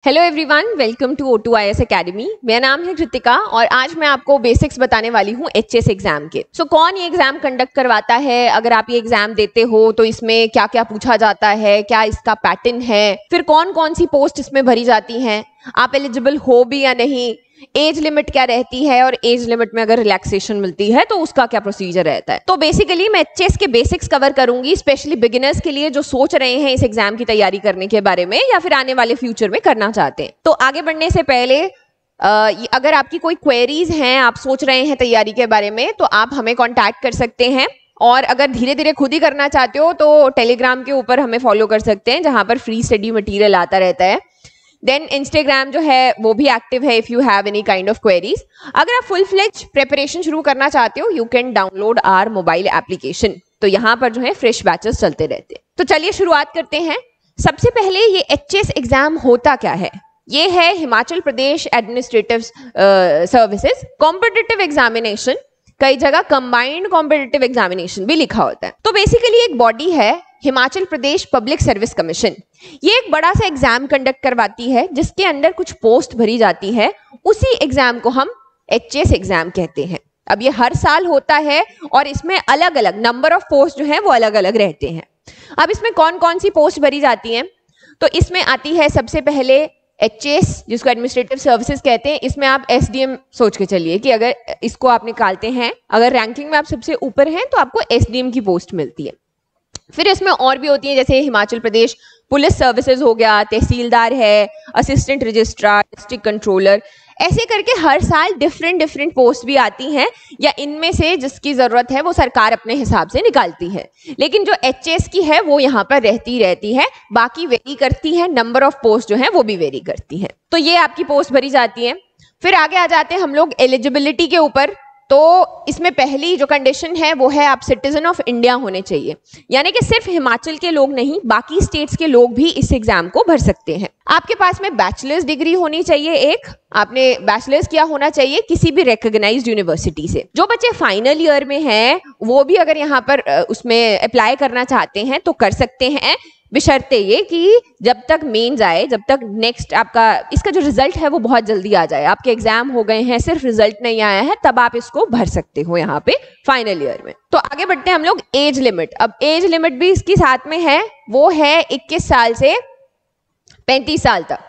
Hello everyone, welcome to O2IS academy. मेरा नाम है कृतिका और आज मैं आपको बेसिक्स बताने वाली हूँ एचएस एग्जाम के। कौन ये एग्जाम कंडक्ट करवाता है, अगर आप ये एग्जाम देते हो तो इसमें क्या क्या पूछा जाता है, क्या इसका पैटर्न है, फिर कौन कौन सी पोस्ट इसमें भरी जाती हैं, आप एलिजिबल हो भी या नहीं, एज लिमिट क्या रहती है और एज लिमिट में अगर रिलैक्सेशन मिलती है तो उसका क्या प्रोसीजर रहता है। तो बेसिकली मैं एचएस के बेसिक्स कवर करूंगी, स्पेशली बिगिनर्स के लिए जो सोच रहे हैं इस एग्जाम की तैयारी करने के बारे में या फिर आने वाले फ्यूचर में करना चाहते हैं। तो आगे बढ़ने से पहले अगर आपकी कोई क्वेरीज हैं, आप सोच रहे हैं तैयारी के बारे में, तो आप हमें कॉन्टैक्ट कर सकते हैं। और अगर धीरे धीरे खुद ही करना चाहते हो तो टेलीग्राम के ऊपर हमें फॉलो कर सकते हैं, जहां पर फ्री स्टडी मटेरियल आता रहता है। देन इंस्टाग्राम जो है वो भी एक्टिव है if you have any kind of queries. अगर आप फुल फ्लेज प्रिपरेशन शुरू करना चाहते हो, you can download our mobile application. तो यहाँ पर जो है फ्रेश बैचेस चलते रहते हैं। तो चलिए शुरुआत करते हैं। सबसे पहले ये एचएस एग्जाम होता क्या है। ये है Himachal Pradesh administrative services competitive examination. कई जगह कंबाइंड कॉम्पिटिटिव एग्जामिनेशन भी लिखा होता है। तो बेसिकली एक बॉडी है Himachal Pradesh public service commission. ये एक बड़ा सा एग्जाम कंडक्ट करवाती है जिसके अंदर कुछ पोस्ट भरी जाती है। उसी एग्जाम को हम एचएस एग्जाम कहते हैं। अब ये हर साल होता है और इसमें अलग अलग नंबर ऑफ पोस्ट जो है वो अलग अलग रहते हैं। अब इसमें कौन कौन सी पोस्ट भरी जाती हैं, तो इसमें आती है सबसे पहले एचएस, जिसको एडमिनिस्ट्रेटिव सर्विसेज कहते हैं। इसमें आप एसडीएम सोच के चलिए कि अगर इसको आप निकालते हैं, अगर रैंकिंग में आप सबसे ऊपर हैं तो आपको एसडीएम की पोस्ट मिलती है। फिर इसमें और भी होती है, जैसे हिमाचल प्रदेश पुलिस सर्विसेज हो गया, तहसीलदार है, असिस्टेंट रजिस्ट्रार, डिस्ट्रिक्ट कंट्रोलर। ऐसे करके हर साल डिफरेंट पोस्ट भी आती हैं, या इनमें से जिसकी जरूरत है वो सरकार अपने हिसाब से निकालती है। लेकिन जो एचएस की है वो यहाँ पर रहती है। बाकी वेरी करती है, नंबर ऑफ पोस्ट जो है वो भी वेरी करती है। तो ये आपकी पोस्ट भरी जाती है। फिर आगे आ जाते हैं हम लोग एलिजिबिलिटी के ऊपर। तो इसमें पहली जो कंडीशन है वो है आप सिटीजन ऑफ इंडिया होने चाहिए, यानी कि सिर्फ हिमाचल के लोग नहीं, बाकी स्टेट्स के लोग भी इस एग्जाम को भर सकते हैं। आपके पास में बैचलर्स डिग्री होनी चाहिए, एक आपने बैचलर्स किया होना चाहिए किसी भी रिकॉग्नाइज्ड यूनिवर्सिटी से। जो बच्चे फाइनल ईयर में हैं वो भी अगर यहाँ पर उसमें अप्लाई करना चाहते हैं तो कर सकते हैं, बशर्ते ये कि जब तक मेंस आए, जब तक नेक्स्ट आपका इसका जो रिजल्ट है वो बहुत जल्दी आ जाए। आपके एग्जाम हो गए हैं, सिर्फ रिजल्ट नहीं आया है, तब आप इसको भर सकते हो यहाँ पे फाइनल ईयर में। तो आगे बढ़ते हैं हम लोग एज लिमिट। अब एज लिमिट भी इसकी साथ में है, वो है 21 साल से 35 साल तक।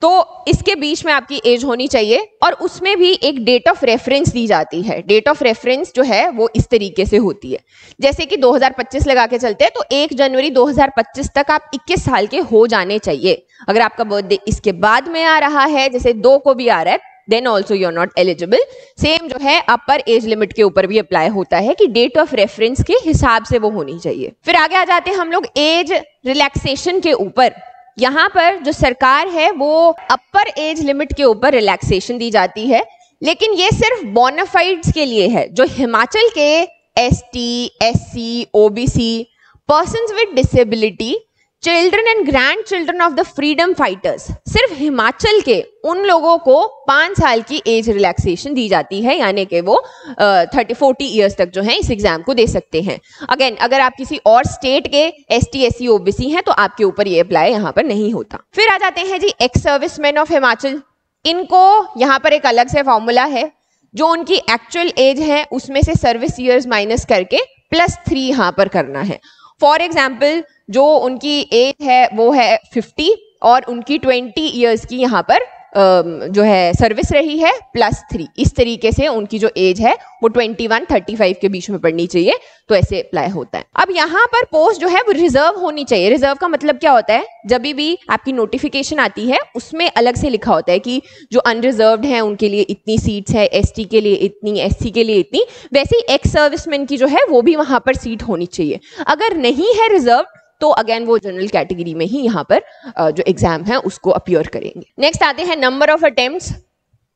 तो इसके बीच में आपकी एज होनी चाहिए। और उसमें भी एक डेट ऑफ रेफरेंस दी जाती है। डेट ऑफ रेफरेंस जो है वो इस तरीके से होती है, जैसे कि 2025 लगा के चलते हैं तो 1 जनवरी 2025 तक आप 21 साल के हो जाने चाहिए। अगर आपका बर्थडे इसके बाद में आ रहा है, जैसे 2 को भी आ रहा है, then also you are not eligible. Same जो है अपर एज लिमिट के ऊपर भी अप्लाई होता है कि डेट ऑफ रेफरेंस के हिसाब से वो होनी चाहिए। फिर आगे आ जाते हैं हम लोग एज रिलैक्सेशन के ऊपर। यहाँ पर जो सरकार है वो अपर एज लिमिट के ऊपर रिलैक्सेशन दी जाती है, लेकिन ये सिर्फ बोनाफाइड्स के लिए है। जो हिमाचल के ST, SC, OBC, persons with disability, children and grand children of the freedom fighters, सिर्फ हिमाचल के उन लोगों को 5 साल की एज रिलैक्सेशन दी जाती है, यानी कि वो 30-40 ईयर्स तक जो है इस एग्जाम को दे सकते हैं। अगेन अगर आप किसी और स्टेट के एसटी, एससी, ओबीसी हैं तो आपके ऊपर ये अप्लाई यहाँ पर नहीं होता। फिर आ जाते हैं जी एक्स सर्विसमैन ऑफ हिमाचल। इनको यहाँ पर एक अलग से फॉर्मूला है, जो उनकी एक्चुअल एज है उसमें से सर्विस ईयर्स माइनस करके +3 यहाँ पर करना है। फॉर एग्जाम्पल जो उनकी एज है वो है 50 और उनकी 20 ईयर्स की यहाँ पर जो है सर्विस रही है +3। इस तरीके से उनकी जो एज है वो 21-35 के बीच में पड़नी चाहिए। तो ऐसे अप्लाई होता है। अब यहाँ पर पोस्ट जो है वो रिजर्व होनी चाहिए। रिजर्व का मतलब क्या होता है, जब भी आपकी नोटिफिकेशन आती है उसमें अलग से लिखा होता है कि जो अनरिजर्व्ड हैं उनके लिए इतनी सीट्स है, एसटी के लिए इतनी, एससी के लिए इतनी। वैसे ही एक्स सर्विसमैन की जो है वो भी वहां पर सीट होनी चाहिए। अगर नहीं है रिजर्व तो अगेन वो जनरल कैटेगरी में ही यहाँ पर जो एग्जाम है उसको अपीयर करेंगे। नेक्स्ट आते हैं नंबर ऑफ अटेम्प्ट्स।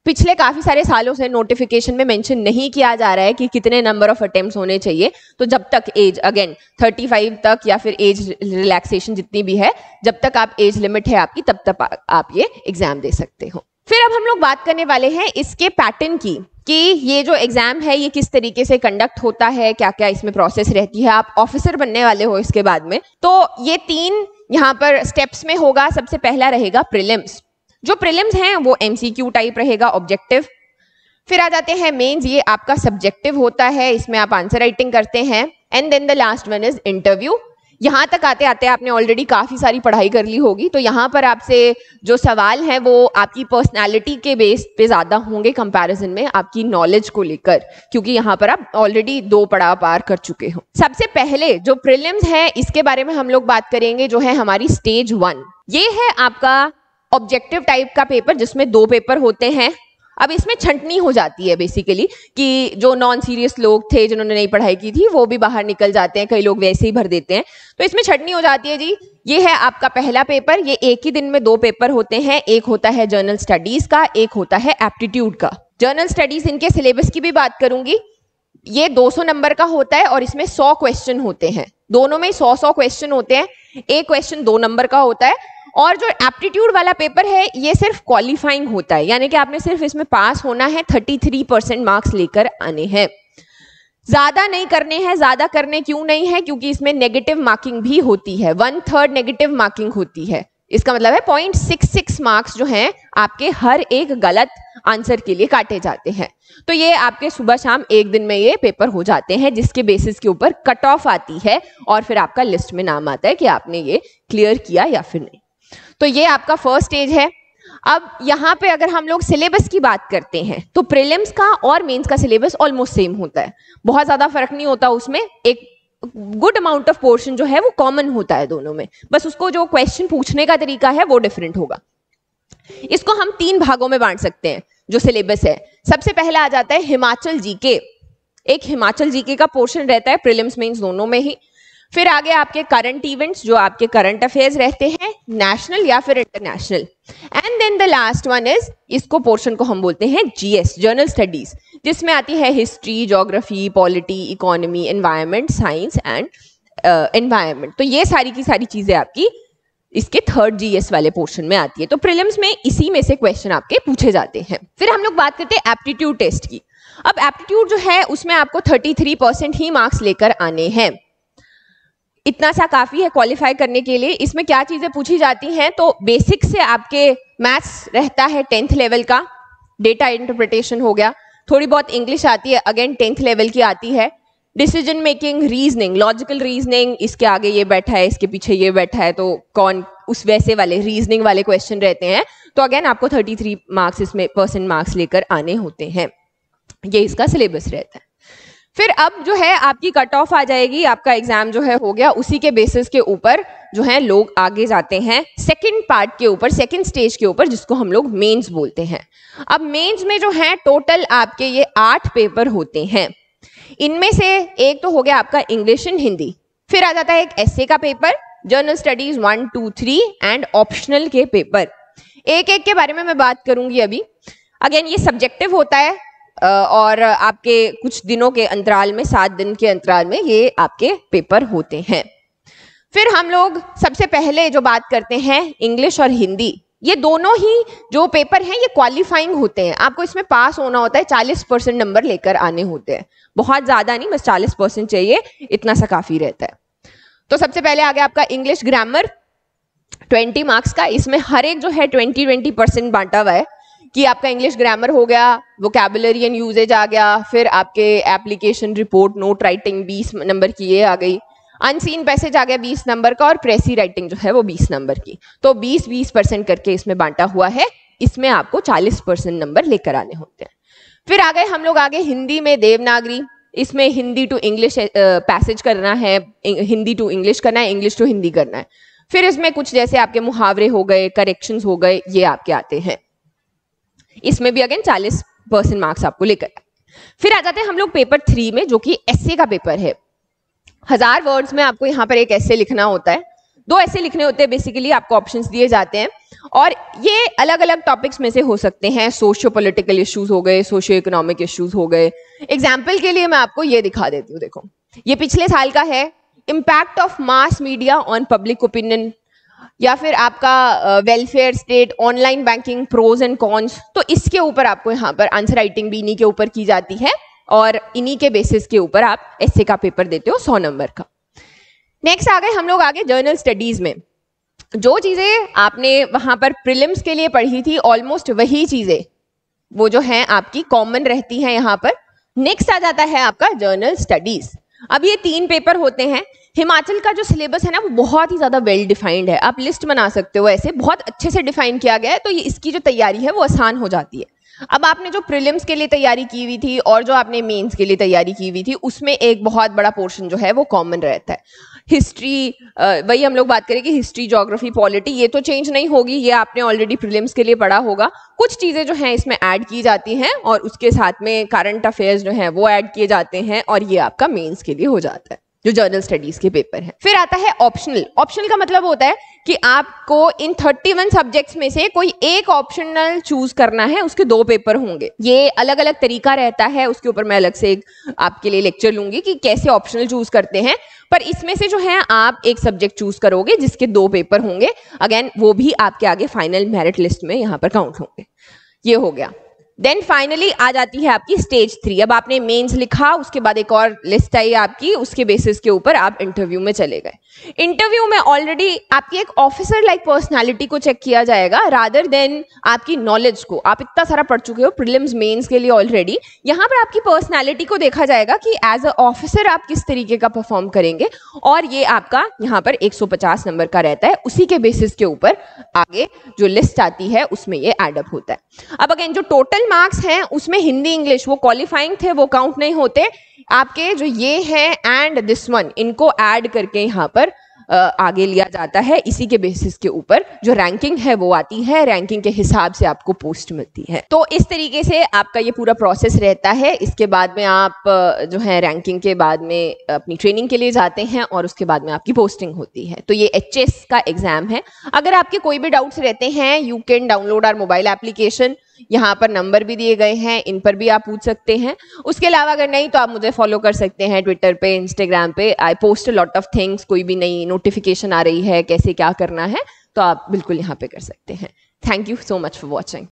पिछले काफी सारे सालों से नोटिफिकेशन में मेंशन नहीं किया जा रहा है कि कितने नंबर ऑफ अटेम्प्ट्स होने चाहिए। तो जब तक एज अगेन 35 तक या फिर एज रिलैक्सेशन जितनी भी है, जब तक आप एज लिमिट है आपकी, तब तक आप ये एग्जाम दे सकते हो। फिर अब हम लोग बात करने वाले हैं इसके पैटर्न की, कि ये जो एग्जाम है ये किस तरीके से कंडक्ट होता है, क्या क्या इसमें प्रोसेस रहती है। आप ऑफिसर बनने वाले हो इसके बाद में, तो ये 3 यहाँ पर स्टेप्स में होगा। सबसे पहला रहेगा प्रीलिम्स। जो प्रीलिम्स हैं वो MCQ टाइप रहेगा, ऑब्जेक्टिव। फिर आ जाते हैं मेंस, ये आपका सब्जेक्टिव होता है, इसमें आप आंसर राइटिंग करते हैं। And then the last one is interview. यहां तक आते आते आपने ऑलरेडी काफी सारी पढ़ाई कर ली होगी, तो यहाँ पर आपसे जो सवाल हैं वो आपकी पर्सनालिटी के बेस पे ज्यादा होंगे कंपैरिजन में आपकी नॉलेज को लेकर, क्योंकि यहाँ पर आप ऑलरेडी 2 पड़ाव पार कर चुके हो। सबसे पहले जो प्रीलिम्स है इसके बारे में हम लोग बात करेंगे, जो है हमारी स्टेज 1। ये है आपका ऑब्जेक्टिव टाइप का पेपर जिसमें 2 पेपर होते हैं। अब इसमें छंटनी हो जाती है बेसिकली कि जो नॉन सीरियस लोग थे जिन्होंने नई पढ़ाई की थी वो भी बाहर निकल जाते हैं, कई लोग वैसे ही भर देते हैं, तो इसमें छंटनी हो जाती है जी। ये है आपका पहला पेपर, ये एक ही दिन में 2 पेपर होते हैं, एक होता है जर्नल स्टडीज का, एक होता है एप्टीट्यूड का। जर्नल स्टडीज, इनके सिलेबस की भी बात करूंगी, ये 200 नंबर का होता है और इसमें 100 क्वेश्चन होते हैं, दोनों में 100 क्वेश्चन होते हैं, एक क्वेश्चन 2 नंबर का होता है। और जो एप्टीट्यूड वाला पेपर है ये सिर्फ क्वालिफाइंग होता है, यानी कि आपने सिर्फ इसमें पास होना है, 33% मार्क्स लेकर आने हैं, ज्यादा नहीं करने हैं। ज्यादा करने क्यों नहीं है? क्योंकि इसमें नेगेटिव मार्किंग भी होती है, 1/3 नेगेटिव मार्किंग होती है। इसका मतलब है 0.66 मार्क्स जो हैं आपके हर एक गलत आंसर के लिए काटे जाते हैं। तो ये आपके सुबह शाम एक दिन में ये पेपर हो जाते हैं, जिसके बेसिस के ऊपर कट ऑफ आती है और फिर आपका लिस्ट में नाम आता है कि आपने ये क्लियर किया या फिर नहीं। तो ये आपका फर्स्ट स्टेज है। अब यहाँ पे अगर हम लोग सिलेबस की बात करते हैं तो प्रीलिम्स का और मेंस का सिलेबस ऑलमोस्ट सेम होता है, बहुत ज्यादा फर्क नहीं होता उसमें। एक गुड अमाउंट ऑफ पोर्शन जो है वो कॉमन होता है दोनों में, बस उसको जो क्वेश्चन पूछने का तरीका है वो डिफरेंट होगा। इसको हम 3 भागों में बांट सकते हैं जो सिलेबस है। सबसे पहला आ जाता है हिमाचल जीके, एक हिमाचल जीके का पोर्शन रहता है प्रीलिम्स मेंस दोनों में ही। फिर आगे आपके करंट इवेंट्स जो आपके करंट अफेयर्स रहते हैं, नेशनल या फिर international. And then the last one is, इसको पोर्शन को हम बोलते हैं GS, जर्नल स्टडीज, जिसमें आती है history, geography, polity, economy, environment, science and environment. तो ये सारी की सारी चीजें आपकी इसके 3rd GS वाले पोर्शन में आती है। तो प्रीलिम्स में इसी में से क्वेश्चन आपके पूछे जाते हैं। फिर हम लोग बात करते हैं एप्टीट्यूड टेस्ट की। अब एप्टीट्यूड जो है उसमें आपको 33% ही मार्क्स लेकर आने हैं, इतना सा काफी है क्वालिफाई करने के लिए। इसमें क्या चीजें पूछी जाती हैं, तो बेसिक से आपके मैथ्स रहता है 10th लेवल का, डेटा इंटरप्रिटेशन हो गया, थोड़ी बहुत इंग्लिश आती है, अगेन 10th लेवल की आती है, decision making, reasoning, logical reasoning, इसके आगे ये बैठा है, इसके पीछे ये बैठा है, तो कौन, उस वैसे वाले रीजनिंग वाले क्वेश्चन रहते हैं। तो अगेन आपको 33 मार्क्स इसमें % मार्क्स लेकर आने होते हैं, ये इसका सिलेबस रहता है। फिर अब जो है आपकी कट ऑफ आ जाएगी, आपका एग्जाम जो है हो गया, उसी के बेसिस के ऊपर जो है लोग आगे जाते हैं सेकंड पार्ट के ऊपर, सेकंड स्टेज के ऊपर, जिसको हम लोग मेंस बोलते हैं। अब मेंस में जो है टोटल आपके ये 8 पेपर होते हैं, इनमें से एक तो हो गया आपका इंग्लिश एंड हिंदी, फिर आ जाता है एक एस्से का paper, journal studies 1, 2, 3 and optional के पेपर। एक एक के बारे में मैं बात करूंगी अभी। अगेन ये सब्जेक्टिव होता है और आपके कुछ दिनों के अंतराल में, 7 दिन के अंतराल में ये आपके पेपर होते हैं। फिर हम लोग सबसे पहले जो बात करते हैं इंग्लिश और हिंदी, ये दोनों ही जो पेपर हैं ये क्वालिफाइंग होते हैं, आपको इसमें पास होना होता है, 40% नंबर लेकर आने होते हैं, बहुत ज्यादा नहीं, बस 40% चाहिए, इतना सा काफी रहता है। तो सबसे पहले आ गया आपका इंग्लिश ग्रामर 20 मार्क्स का, इसमें हर एक जो है 20% बांटा हुआ है कि आपका इंग्लिश ग्रामर हो गया, वोकैबुलरी एंड यूजेज आ गया, फिर आपके application report note writing 20 number की ये आ गई, अनसीन पैसेज आ गया 20 नंबर का, और प्रेसी राइटिंग जो है वो 20 नंबर की। तो 20-20% करके इसमें बांटा हुआ है, इसमें आपको 40% नंबर लेकर आने होते हैं। फिर आ गए हम लोग आगे हिंदी में देवनागरी, इसमें हिंदी टू इंग्लिश पैसेज करना है, हिंदी टू इंग्लिश करना है, इंग्लिश टू हिंदी करना है। फिर इसमें कुछ जैसे आपके मुहावरे हो गए, करेक्शंस हो गए, ये आपके आते हैं, इसमें भी अगेन 40% मार्क्स आपको लेकर। फिर आ जाते हैं हम लोग पेपर 3 में, जो कि एस्से का पेपर है। 1000 वर्ड्स में आपको यहाँ पर एक एस्से लिखना होता है, 2 एस्से लिखने होते हैं बेसिकली, आपको ऑप्शंस दिए जाते हैं और ये अलग अलग टॉपिक्स में से हो सकते हैं, सोशियो पॉलिटिकल इश्यूज हो गए, सोशियो इकोनॉमिक इश्यूज हो गए। एग्जाम्पल के लिए मैं आपको ये दिखा देती हूँ, देखो ये पिछले साल का है, impact of mass media on public opinion, या फिर आपका welfare state, online banking, pros and cons. तो इसके ऊपर आपको यहाँ पर आंसर राइटिंग भी इन्हीं के ऊपर की जाती है और इन्हीं के बेसिस के ऊपर आप एस्से का पेपर देते हो 100 नंबर का। नेक्स्ट आ गए हम लोग आगे जर्नल स्टडीज में। जो चीजें आपने वहां पर प्रीलिम्स के लिए पढ़ी थी ऑलमोस्ट वही चीजें वो जो है आपकी कॉमन रहती हैं यहाँ पर। नेक्स्ट आ जाता है आपका जर्नल स्टडीज। अब ये 3 पेपर होते हैं। हिमाचल का जो सिलेबस है ना वो बहुत ही ज्यादा वेल डिफाइंड है, आप लिस्ट बना सकते हो, ऐसे बहुत अच्छे से डिफाइन किया गया है, तो ये इसकी जो तैयारी है वो आसान हो जाती है। अब आपने जो प्रीलिम्स के लिए तैयारी की हुई थी और जो आपने मेंस के लिए तैयारी की हुई थी उसमें एक बहुत बड़ा पोर्शन जो है वो कॉमन रहता है। हिस्ट्री, वही हम लोग बात करें कि हिस्ट्री, ज्योग्राफी, पॉलिटी, ये तो चेंज नहीं होगी, ये आपने ऑलरेडी प्रीलिम्स के लिए पढ़ा होगा। कुछ चीजें जो हैं इसमें ऐड की जाती हैं और उसके साथ में करंट अफेयर्स जो हैं वो ऐड किए जाते हैं और ये आपका मेंस के लिए हो जाता है जो जर्नल स्टडीज के पेपर है। फिर आता है ऑप्शनल। ऑप्शनल का मतलब होता है कि आपको इन 31 सब्जेक्ट्स में से कोई एक ऑप्शनल चूज करना है, उसके 2 पेपर होंगे। ये अलग अलग तरीका रहता है, उसके ऊपर मैं अलग से एक आपके लिए लेक्चर लूंगी कि कैसे ऑप्शनल चूज करते हैं। पर इसमें से जो है आप एक सब्जेक्ट चूज करोगे जिसके 2 पेपर होंगे। अगेन वो भी आपके आगे फाइनल मेरिट लिस्ट में यहाँ पर काउंट होंगे। ये हो गया। देन फाइनली आ जाती है आपकी स्टेज 3। अब आपने मेंस लिखा, उसके बाद एक और लिस्ट आई आपकी, उसके बेसिस के ऊपर आप इंटरव्यू में चले गए। इंटरव्यू में ऑलरेडी आपकी एक ऑफिसर लाइक पर्सनालिटी को चेक किया जाएगा रादर देन आपकी नॉलेज को। आप इतना सारा पढ़ चुके हो प्रीलिम्स मेंस के लिए ऑलरेडी, यहाँ पर आपकी पर्सनालिटी को देखा जाएगा कि एज अ ऑफिसर आप किस तरीके का परफॉर्म करेंगे, और ये आपका यहाँ पर 150 नंबर का रहता है। उसी के बेसिस के ऊपर आगे जो लिस्ट आती है उसमें ये एडअप होता है। अब अगेन जो टोटल मार्क्स हैं उसमें हिंदी इंग्लिश वो क्वालिफाइंग थे, वो काउंट नहीं होते। आपके जो ये है एंड दिस वन, इनको ऐड करके यहाँ पर आगे लिया जाता है। इसी के बेसिस के ऊपर जो रैंकिंग है वो आती है, रैंकिंग के हिसाब से आपको पोस्ट मिलती है। तो इस तरीके से आपका ये पूरा प्रोसेस रहता है। इसके बाद में आप जो है रैंकिंग के बाद में अपनी ट्रेनिंग के लिए जाते हैं और उसके बाद में आपकी पोस्टिंग होती है। तो ये एचएस का एग्जाम है। अगर आपके कोई भी डाउट्स रहते हैं you can download our mobile application, यहाँ पर नंबर भी दिए गए हैं, इन पर भी आप पूछ सकते हैं। उसके अलावा अगर नहीं तो आप मुझे फॉलो कर सकते हैं ट्विटर पे, इंस्टाग्राम पे। I post a lot of things, कोई भी नई नोटिफिकेशन आ रही है कैसे क्या करना है तो आप बिल्कुल यहाँ पे कर सकते हैं। Thank you so much for watching.